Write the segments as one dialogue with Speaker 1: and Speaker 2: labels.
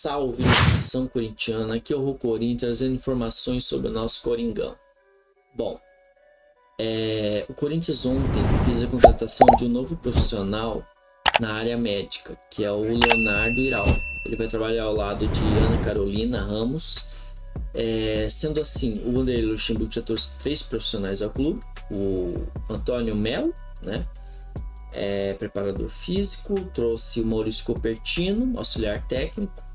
Speaker 1: Salve, nação corintiana, aqui é o Rocorim trazendo informações sobre o nosso Coringão. Bom, o Corinthians ontem fez a contratação de um novo profissional na área médica, que é o Leonardo Iral. Ele vai trabalhar ao lado de Ana Carolina Ramos. Sendo assim, o Vanderlei Luxemburgo já trouxe 3 profissionais ao clube: o Antônio Melo, né? Preparador físico, trouxe o Maurício Copertino, auxiliar técnico,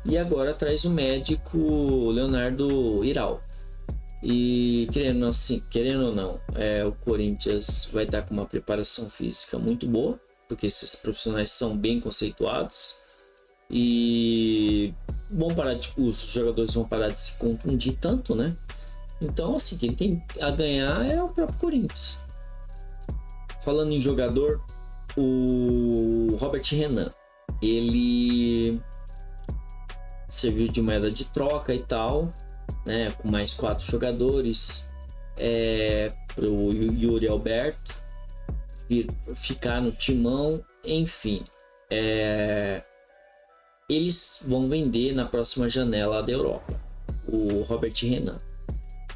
Speaker 1: e agora traz o médico Leonardo Iral. E querendo ou não, o Corinthians vai estar com uma preparação física muito boa, porque esses profissionais são bem conceituados e os jogadores vão parar de se contundir tanto, né? Então, assim, quem tem a ganhar é o próprio Corinthians. Falando em jogador, o Robert Renan, ele serviu de moeda de troca e tal, né, com mais 4 jogadores, para o Yuri Alberto ficar no timão, enfim. Eles vão vender na próxima janela da Europa, o Robert Renan.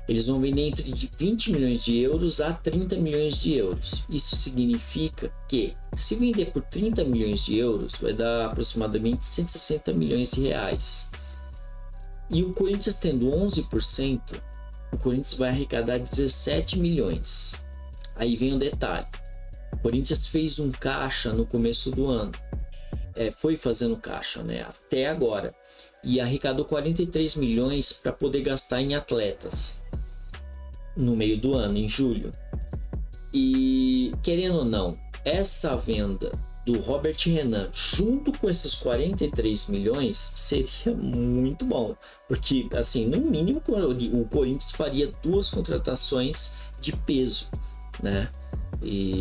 Speaker 1: Eles vão vender entre 20 milhões de euros a 30 milhões de euros. Isso significa que, se vender por 30 milhões de euros, vai dar aproximadamente 160 milhões de reais. E o Corinthians tendo 11%, o Corinthians vai arrecadar 17 milhões. Aí vem o detalhe. O Corinthians fez um caixa no começo do ano. Foi fazendo caixa, né, até agora. E arrecadou 43 milhões para poder gastar em atletas no meio do ano, em julho. E querendo ou não, essa venda do Robert Renan junto com esses 43 milhões seria muito bom, porque assim, no mínimo o Corinthians faria 2 contratações de peso, né?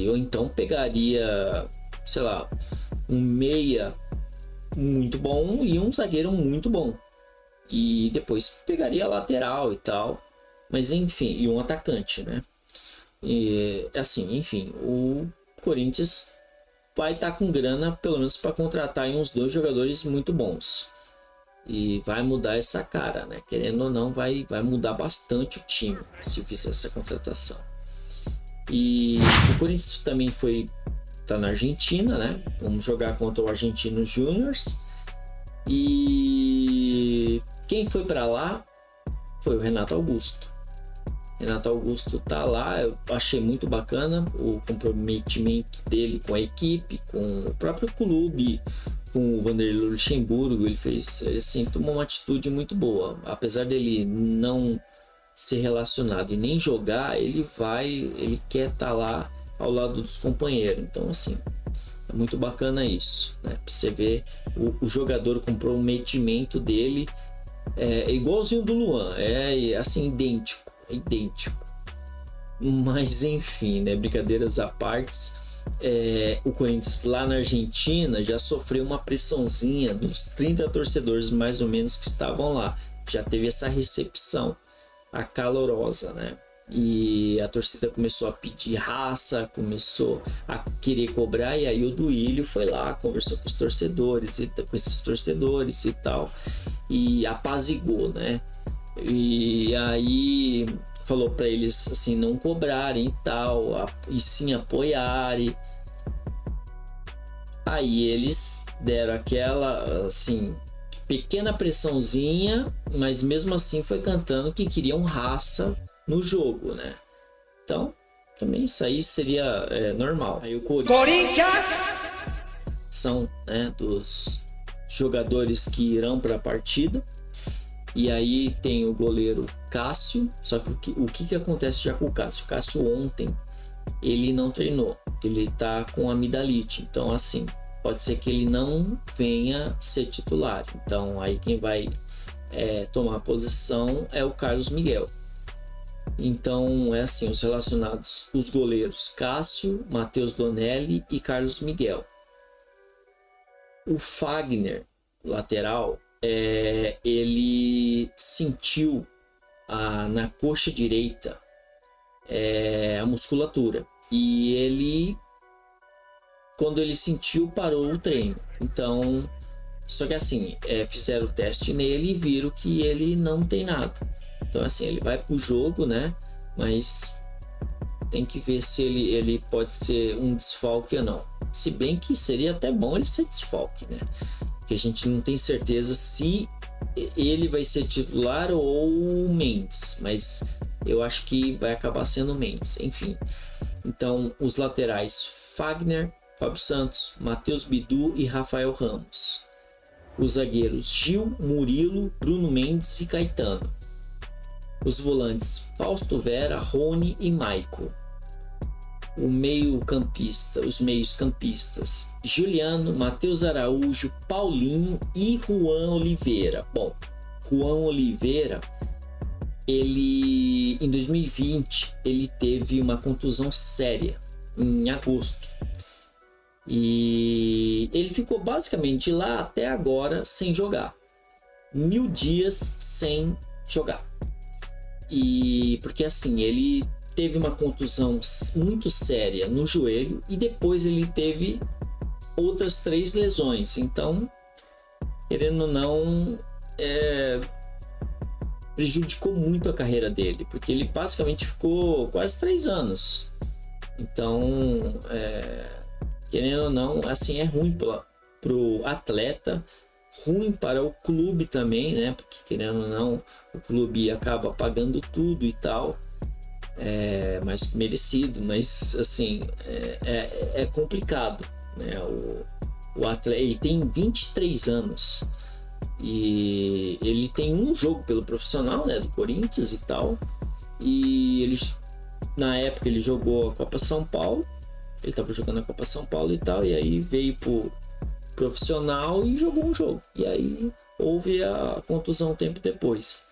Speaker 1: Ou então pegaria, sei lá, um meia muito bom e um zagueiro muito bom, e depois pegaria a lateral e tal, mas enfim, e um atacante, né? E assim, enfim, o Corinthians vai estar com grana pelo menos para contratar uns 2 jogadores muito bons, e vai mudar essa cara, né? Querendo ou não, vai mudar bastante o time se fizer essa contratação. E o Corinthians também tá na Argentina, né? Vamos jogar contra o Argentinos Júniors. E quem foi para lá foi o Renato Augusto. Renato Augusto tá lá, eu achei muito bacana o comprometimento dele com a equipe, com o próprio clube, com o Vanderlei Luxemburgo. Ele tomou uma atitude muito boa. Apesar dele não ser relacionado e nem jogar, ele quer estar lá ao lado dos companheiros. Então, assim, é muito bacana isso, né? Pra você ver o jogador, o comprometimento dele é igualzinho do Luan, assim, idêntico. Mas enfim, né? Brincadeiras à parte, o Corinthians lá na Argentina já sofreu uma pressãozinha dos 30 torcedores mais ou menos que estavam lá. Já teve essa recepção acalorosa, né? E a torcida começou a pedir raça, começou a querer cobrar, e aí o Duílio foi lá, conversou com esses torcedores e tal, e apazigou, né? E aí falou para eles assim, não cobrarem e tal, e sim apoiarem. Aí eles deram aquela assim pequena pressãozinha, mas mesmo assim foi cantando que queriam raça no jogo, né? Então, também isso aí seria normal. Aí o Corinthians são, né, dos jogadores que irão para a partida. E aí tem o goleiro Cássio. Só que o que acontece já com o Cássio? O Cássio ontem ele não treinou, ele tá com amidalite, então assim, pode ser que ele não venha ser titular. Então aí quem vai tomar a posição é o Carlos Miguel. Então assim, os relacionados, os goleiros Cássio, Matheus Donelli e Carlos Miguel. O Fagner, lateral, ele sentiu na coxa direita a musculatura, e ele, quando ele sentiu, parou o treino. Então Só que assim, fizeram o teste nele e viram que ele não tem nada. Então assim, ele vai pro jogo, né? Mas tem que ver se ele pode ser um desfalque ou não. Se bem que seria até bom ele ser desfalque, né? Porque a gente não tem certeza se ele vai ser titular ou o Mendes. Mas eu acho que vai acabar sendo o Mendes. Enfim. Então, os laterais Fagner, Fábio Santos, Matheus Bidu e Rafael Ramos. Os zagueiros Gil, Murilo, Bruno Mendes e Caetano. Os volantes Fausto Vera, Rony e Maico. Os meios campistas Juliano, Matheus Araújo, Paulinho e Juan Oliveira. Bom, Juan Oliveira, ele em 2020 ele teve uma contusão séria em agosto. E ele ficou basicamente lá até agora sem jogar. 1000 dias sem jogar. E porque assim, ele teve uma contusão muito séria no joelho e depois ele teve outras 3 lesões. Então, querendo ou não, prejudicou muito a carreira dele, porque ele basicamente ficou quase 3 anos. Então, querendo ou não, assim, é ruim pro atleta, ruim para o clube também, né? Porque querendo ou não, o clube acaba pagando tudo e tal. Mais merecido, mas assim, é complicado, né? O atleta, ele tem 23 anos e ele tem um jogo pelo profissional, né, do Corinthians e tal, e ele, na época ele jogou a Copa São Paulo, ele estava jogando a Copa São Paulo e tal, e aí veio pro profissional e jogou um jogo, e aí houve a contusão um tempo depois.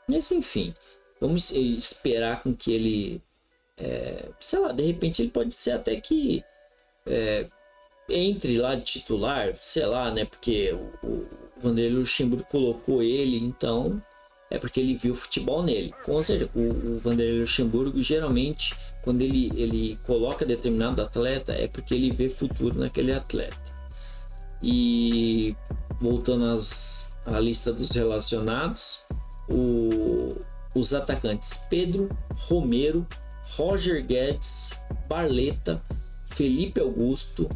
Speaker 1: Mas enfim, vamos esperar com que ele, sei lá, de repente ele pode ser até que entre lá de titular, sei lá, né? Porque o Vanderlei Luxemburgo colocou ele, então é porque ele viu futebol nele. Com certeza, o Vanderlei Luxemburgo geralmente, quando ele coloca determinado atleta, é porque ele vê futuro naquele atleta. E voltando à lista dos relacionados, os atacantes Pedro, Romero, Roger Guedes, Barleta, Felipe Augusto,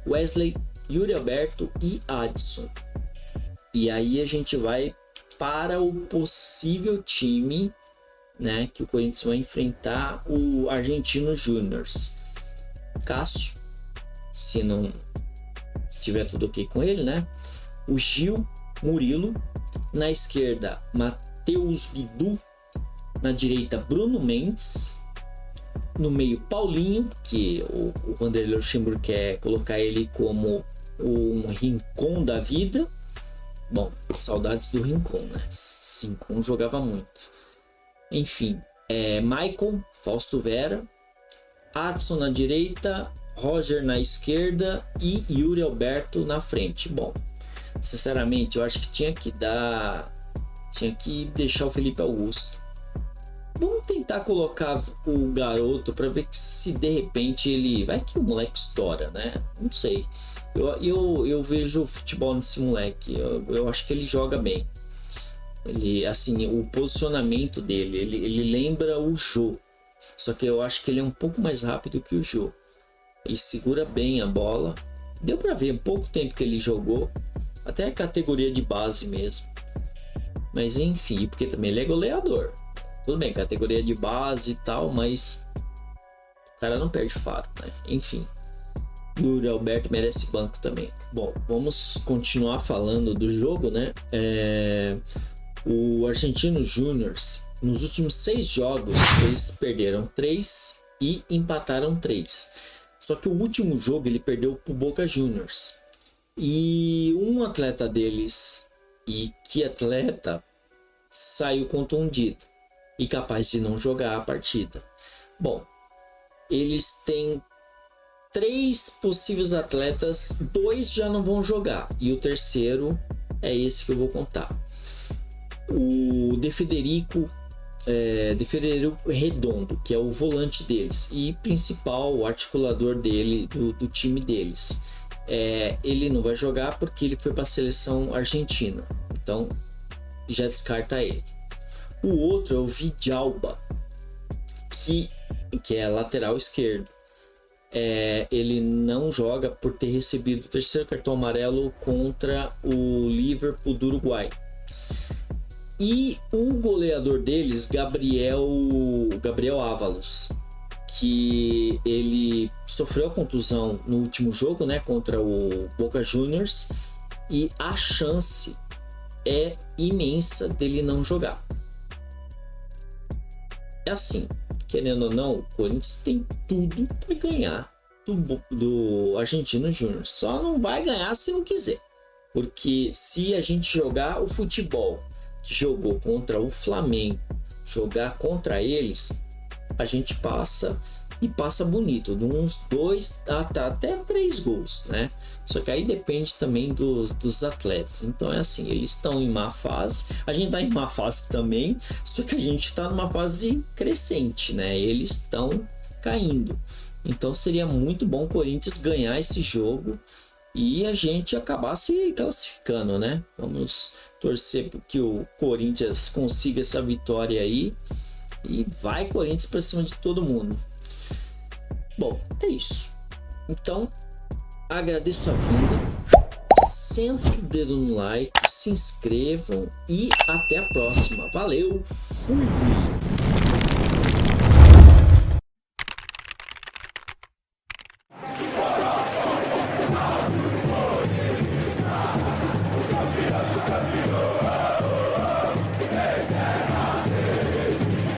Speaker 1: Wesley, Yuri Alberto e Adson. E aí a gente vai para o possível time, né, que o Corinthians vai enfrentar, o Argentinos Júniors. Cássio, se tiver tudo ok com ele, né? O Gil, Murilo, na esquerda Matheus Bidu, na direita Bruno Mendes, no meio Paulinho, que o Vanderlei Luxemburgo quer colocar ele como um Rincon da vida. Bom, saudades do Rincon, né? Rincon jogava muito. Enfim, Maicon, Fausto Vera, Adson na direita, Roger na esquerda e Yuri Alberto na frente. Bom, sinceramente, eu acho que tinha que deixar o Felipe Augusto. Vamos tentar colocar o garoto para ver que se de repente ele... Vai que o moleque estoura, né? Não sei. Eu vejo futebol nesse moleque. Eu acho que ele joga bem. Ele, assim, o posicionamento dele, ele lembra o Jô. Só que eu acho que ele é um pouco mais rápido que o Jô. Ele segura bem a bola. Deu para ver pouco tempo que ele jogou. Até a categoria de base mesmo. Mas enfim, porque também ele é goleador. Tudo bem, categoria de base e tal, mas o cara não perde faro, né? Enfim, Yuri Alberto merece banco também. Bom, vamos continuar falando do jogo, né? O Argentinos Júniors, nos últimos 6 jogos, eles perderam 3 e empataram 3. Só que o último jogo ele perdeu pro Boca Juniors. E um atleta deles, e que atleta, saiu contundido e capaz de não jogar a partida. Bom, eles têm 3 possíveis atletas, 2 já não vão jogar e o terceiro é esse que eu vou contar. O De Federico Redondo, que é o volante deles e principal articulador do time deles. ele não vai jogar porque ele foi para a seleção argentina. Então já descarta ele. O outro é o Vidalba, que é lateral esquerdo. Ele não joga por ter recebido o terceiro cartão amarelo contra o Liverpool do Uruguai. E o goleador deles, Gabriel Avalos, que ele sofreu a contusão no último jogo, né, contra o Boca Juniors, e a chance é imensa dele não jogar. É assim, querendo ou não, o Corinthians tem tudo para ganhar do Argentino Júnior. Só não vai ganhar se não quiser. Porque se a gente jogar o futebol que jogou contra o Flamengo, jogar contra eles, a gente passa e passa bonito, de uns 2 até 3 gols, né? Só que aí depende também dos atletas. Então é assim, eles estão em má fase, a gente está em má fase também, só que a gente está numa fase crescente, né? Eles estão caindo. Então seria muito bom o Corinthians ganhar esse jogo e a gente acabar se classificando, né? Vamos torcer para que o Corinthians consiga essa vitória aí. E vai Corinthians para cima de todo mundo. Bom, é isso. Então, agradeço a vinda. Senta o dedo no like, se inscrevam e até a próxima. Valeu, fui!